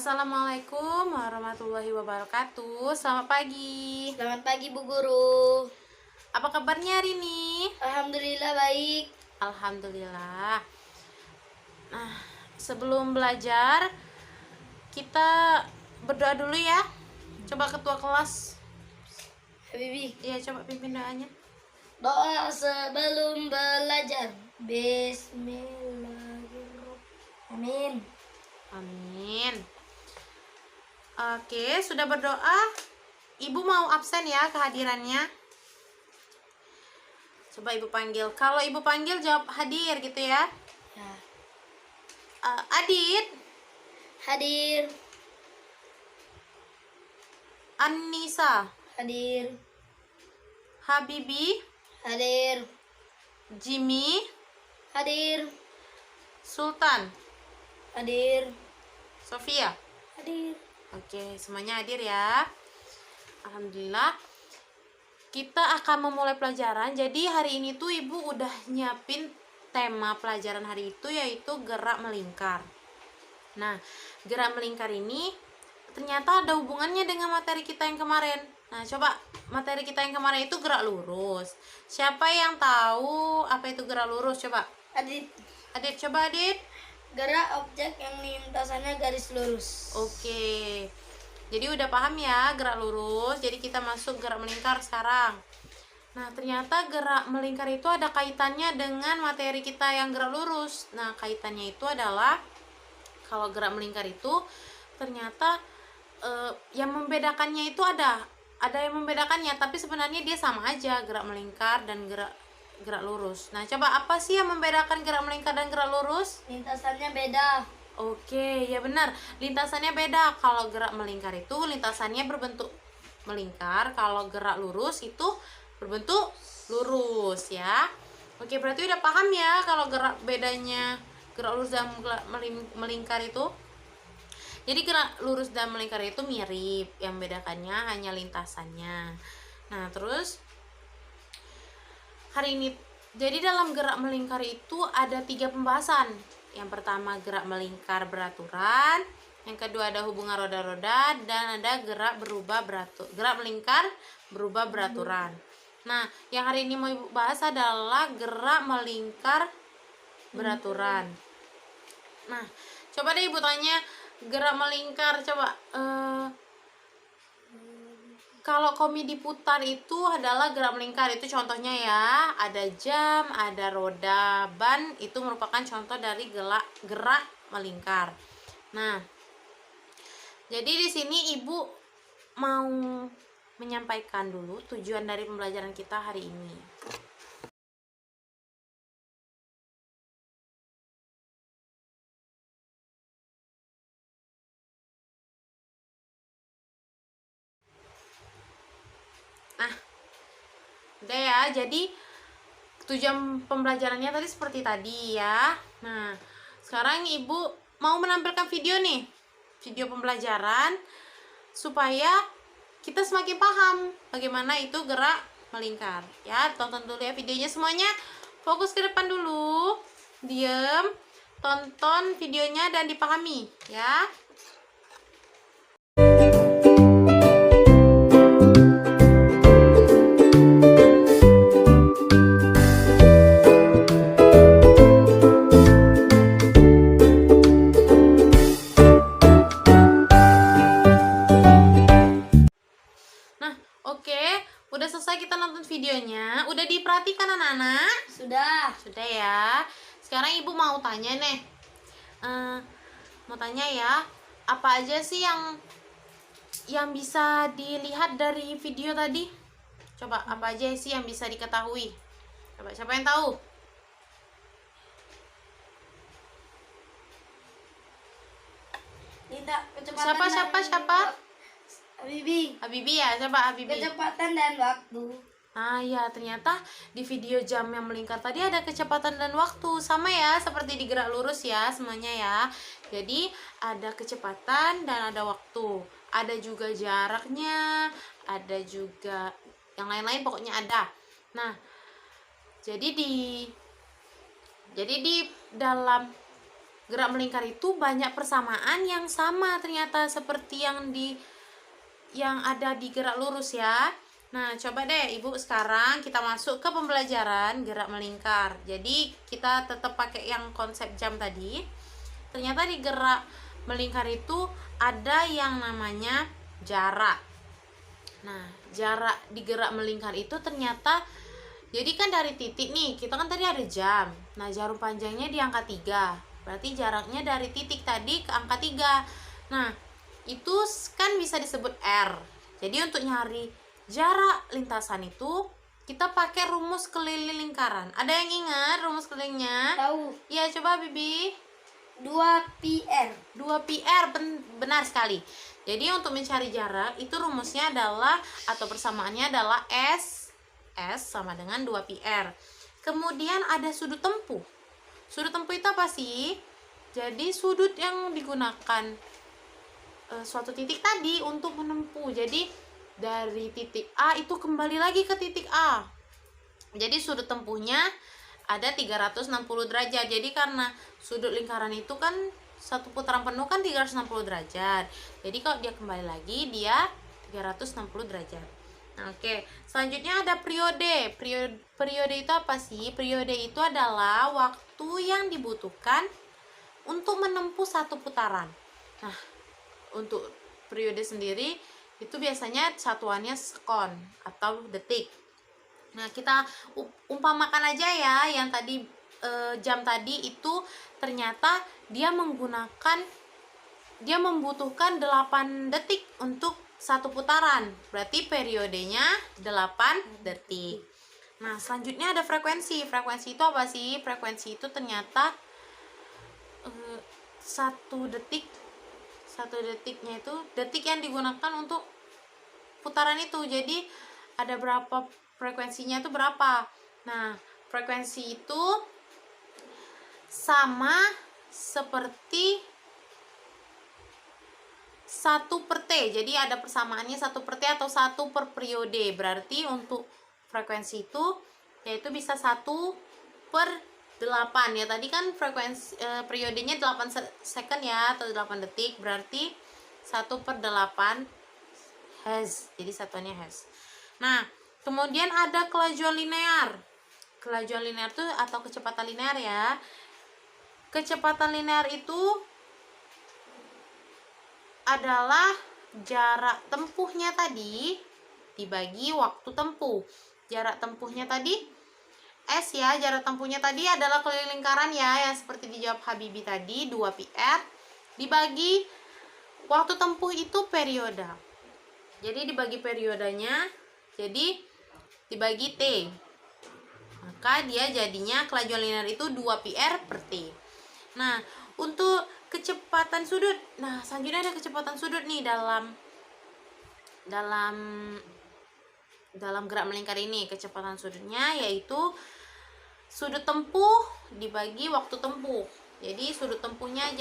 Assalamualaikum warahmatullahi wabarakatuh. Selamat pagi. Selamat pagi Bu Guru. Apa kabarnya hari ini? Alhamdulillah baik. Alhamdulillah. Nah, sebelum belajar kita berdoa dulu ya. Coba ketua kelas. Habibi, Iya, coba pimpin doanya. doa sebelum belajar. Bismillahirrahmanirrahim. Amin. Oke, sudah berdoa. Ibu mau absen ya kehadirannya. Coba ibu panggil. Kalau ibu panggil jawab hadir gitu ya. Ya. Adit, Hadir, Anissa, hadir, Habibi, hadir, Jimmy, hadir, Sultan, hadir, Sofia. hadir. Oke, semuanya hadir ya. Alhamdulillah. Kita akan memulai pelajaran. Jadi hari ini tuh Ibu udah nyiapin tema pelajaran hari itu, yaitu gerak melingkar. Nah, gerak melingkar ini ternyata ada hubungannya dengan materi kita yang kemarin. Nah, coba materi kita yang kemarin itu gerak lurus. Siapa yang tahu apa itu gerak lurus? Coba. Adit, Adit, coba Adit. gerak objek yang lintasannya garis lurus. Oke. Jadi udah paham ya gerak lurus. Jadi kita masuk gerak melingkar sekarang. Nah, ternyata gerak melingkar itu ada kaitannya dengan materi kita yang gerak lurus. Nah, kaitannya itu adalah kalau gerak melingkar itu ternyata yang membedakannya itu ada yang membedakannya, tapi sebenarnya dia sama aja, gerak melingkar dan gerak lurus. Nah, coba apa sih yang membedakan gerak melingkar dan gerak lurus? Lintasannya beda. Oke, ya benar. Lintasannya beda. Kalau gerak melingkar itu lintasannya berbentuk melingkar, kalau gerak lurus itu berbentuk lurus ya. Oke, berarti udah paham ya kalau bedanya gerak lurus dan melingkar itu. Jadi gerak lurus dan melingkar itu mirip, yang membedakannya hanya lintasannya. Nah, terus hari ini jadi dalam gerak melingkar itu ada 3 pembahasan. Yang pertama gerak melingkar beraturan, yang kedua ada hubungan roda-roda, dan ada gerak melingkar berubah beraturan. Nah, yang hari ini mau Ibu bahas adalah gerak melingkar beraturan. Nah, coba deh Ibu tanya, gerak melingkar, coba kalau komi diputar itu adalah gerak melingkar. Itu contohnya ya, ada jam, ada roda, ban, itu merupakan contoh dari gerak melingkar. Nah, jadi di sini Ibu mau menyampaikan dulu tujuan dari pembelajaran kita hari ini. Nah, udah ya, jadi tujuan pembelajarannya tadi seperti tadi ya. Nah, sekarang Ibu mau menampilkan video nih, video pembelajaran, supaya kita semakin paham bagaimana itu gerak melingkar ya. Tonton dulu ya videonya semuanya, fokus ke depan dulu, diem, tonton videonya dan dipahami ya. Oke, udah selesai kita nonton videonya. Udah diperhatikan anak-anak? Sudah. Sudah ya. Sekarang Ibu mau tanya nih. Mau tanya ya, apa aja sih yang bisa dilihat dari video tadi? Coba apa aja sih yang bisa diketahui? Coba siapa yang tahu? Lintas kecepatan. Siapa? Habibi. Habibi ya, coba Habibi. Kecepatan dan waktu. Nah ya, ternyata di video jam yang melingkar tadi ada kecepatan dan waktu. Sama ya seperti di gerak lurus ya semuanya ya. Jadi ada kecepatan dan ada waktu. Ada juga jaraknya, ada juga yang lain-lain, pokoknya ada. Nah, jadi di dalam gerak melingkar itu banyak persamaan yang sama ternyata seperti yang ada di gerak lurus ya. Nah, coba deh Ibu sekarang kita masuk ke pembelajaran gerak melingkar. Jadi, kita tetap pakai yang konsep jam tadi. Ternyata di gerak melingkar itu ada yang namanya jarak. Nah, jarak di gerak melingkar itu ternyata, jadi kan dari titik nih, kita kan tadi ada jam. Nah, jarum panjangnya di angka 3. Berarti jaraknya dari titik tadi ke angka 3. Nah, itu kan bisa disebut R. Jadi untuk nyari jarak lintasan itu kita pakai rumus keliling lingkaran. Ada yang ingat rumus kelilingnya? Tahu. Ya, coba Bibi. 2PR. 2PR, benar sekali. Jadi untuk mencari jarak itu rumusnya adalah atau persamaannya adalah S sama dengan 2PR. Kemudian ada sudut tempuh. Sudut tempuh itu apa sih? Jadi sudut yang digunakan suatu titik tadi untuk menempuh. Jadi dari titik A itu kembali lagi ke titik A. Jadi sudut tempuhnya ada 360 derajat. Jadi karena sudut lingkaran itu kan satu putaran penuh kan 360 derajat. Jadi kalau dia kembali lagi dia 360 derajat. Nah, oke. Selanjutnya ada periode. Periode itu apa sih? Periode itu adalah waktu yang dibutuhkan untuk menempuh satu putaran. Nah, untuk periode sendiri itu biasanya satuannya sekon atau detik. Nah, kita umpamakan aja ya yang tadi jam tadi itu ternyata dia membutuhkan 8 detik untuk satu putaran. Berarti periodenya 8 detik. Nah, selanjutnya ada frekuensi. Frekuensi itu apa sih? Frekuensi itu ternyata satu detiknya itu detik yang digunakan untuk putaran itu. Jadi ada berapa frekuensinya itu berapa. Nah, frekuensi itu sama seperti 1/T. Jadi ada persamaannya 1/T atau 1/periode. Berarti untuk frekuensi itu yaitu bisa 1/8 ya. Tadi kan frekuensi periodenya 8 second ya atau 8 detik. Berarti 1/8 Hz. Jadi satuannya Hz. Nah, kemudian ada kelajuan linear. Kelajuan linear itu atau kecepatan linear ya. Kecepatan linear itu adalah jarak tempuhnya tadi dibagi waktu tempuh. Jarak tempuhnya tadi S ya, jarak tempuhnya tadi adalah keliling lingkaran ya, yang seperti dijawab Habibie tadi 2PR dibagi waktu tempuh itu periode. Jadi dibagi periodenya, jadi dibagi T. Maka dia jadinya kelajuan linear itu 2PR/T. Nah, untuk kecepatan sudut. Nah, selanjutnya ada kecepatan sudut nih dalam gerak melingkar ini. Kecepatan sudutnya yaitu sudut tempuh dibagi waktu tempuh. Jadi sudut tempuhnya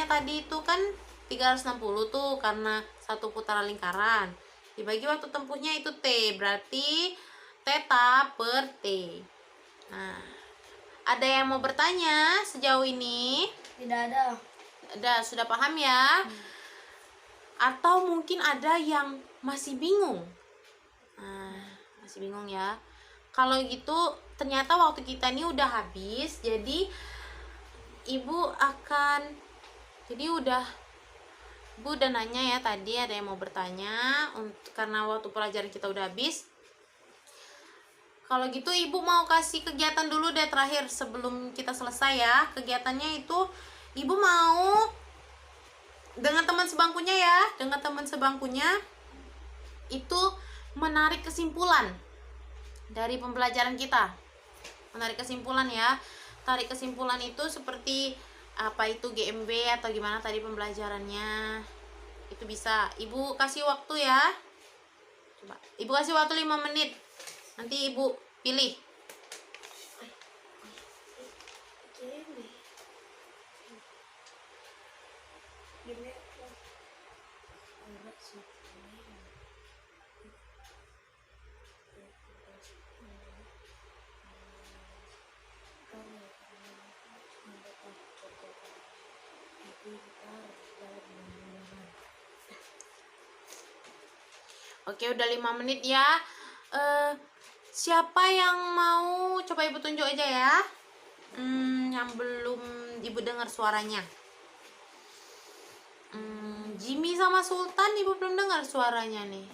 tadi itu kan 360 tuh karena satu putaran lingkaran. Dibagi waktu tempuhnya itu T, berarti θ/T. Nah, ada yang mau bertanya sejauh ini? Tidak ada. Sudah paham ya? Atau mungkin ada yang masih bingung? Nah, masih bingung ya? Kalau gitu ternyata waktu kita ini udah habis. Jadi Ibu udah nanya ya tadi ada yang mau bertanya. Karena waktu pelajaran kita udah habis. Kalau gitu Ibu mau kasih kegiatan dulu deh terakhir sebelum kita selesai ya. Kegiatannya itu Ibu mau dengan teman sebangkunya ya. Dengan teman sebangkunya itu menarik kesimpulan dari pembelajaran kita. Menarik kesimpulan ya. Tarik kesimpulan itu seperti apa itu GMB atau gimana tadi pembelajarannya. Itu bisa. Ibu kasih waktu ya. Coba. Ibu kasih waktu 5 menit. Nanti Ibu pilih. Oke, udah 5 menit ya. Siapa yang mau coba ibu tunjuk aja ya? Yang belum ibu dengar suaranya. Jimmy sama Sultan ibu belum dengar suaranya nih.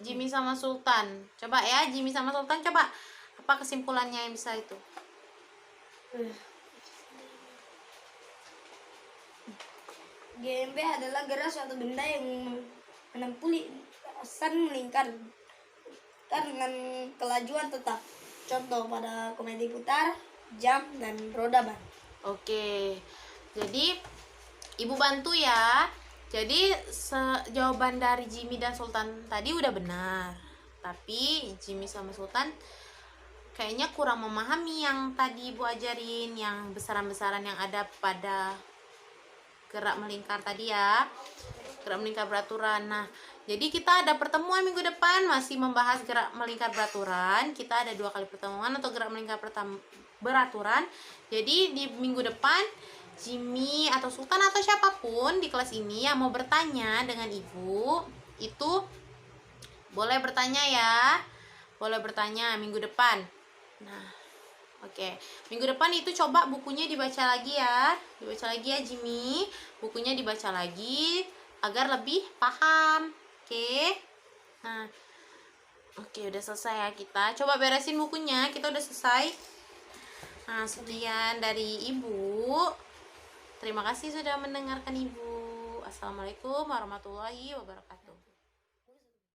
Jimmy sama Sultan. Coba ya, Jimmy sama Sultan coba. Apa kesimpulannya yang bisa itu? GMB adalah gerak suatu benda yang menempuh lintasan melingkar dengan kelajuan tetap. Contoh pada komedi putar, jam, dan roda ban. Oke. Jadi ibu bantu ya. Jadi jawaban dari Jimmy dan Sultan tadi udah benar. Tapi Jimmy sama Sultan kayaknya kurang memahami yang tadi ibu ajarin, yang besaran-besaran yang ada pada gerak melingkar tadi ya. Gerak melingkar beraturan. Nah, jadi kita ada pertemuan minggu depan masih membahas gerak melingkar beraturan. Kita ada 2 kali pertemuan atau gerak melingkar beraturan. Jadi di minggu depan Jimmy atau Sultan atau siapapun di kelas ini yang mau bertanya dengan ibu itu boleh bertanya ya. Boleh bertanya minggu depan. Nah, oke. Minggu depan itu coba bukunya dibaca lagi ya. Dibaca lagi ya Jimmy. Bukunya dibaca lagi agar lebih paham. Oke. Nah, oke, udah selesai ya kita. Coba beresin bukunya. Kita udah selesai. Nah, sekian dari ibu. Terima kasih sudah mendengarkan ibu. Assalamualaikum warahmatullahi wabarakatuh.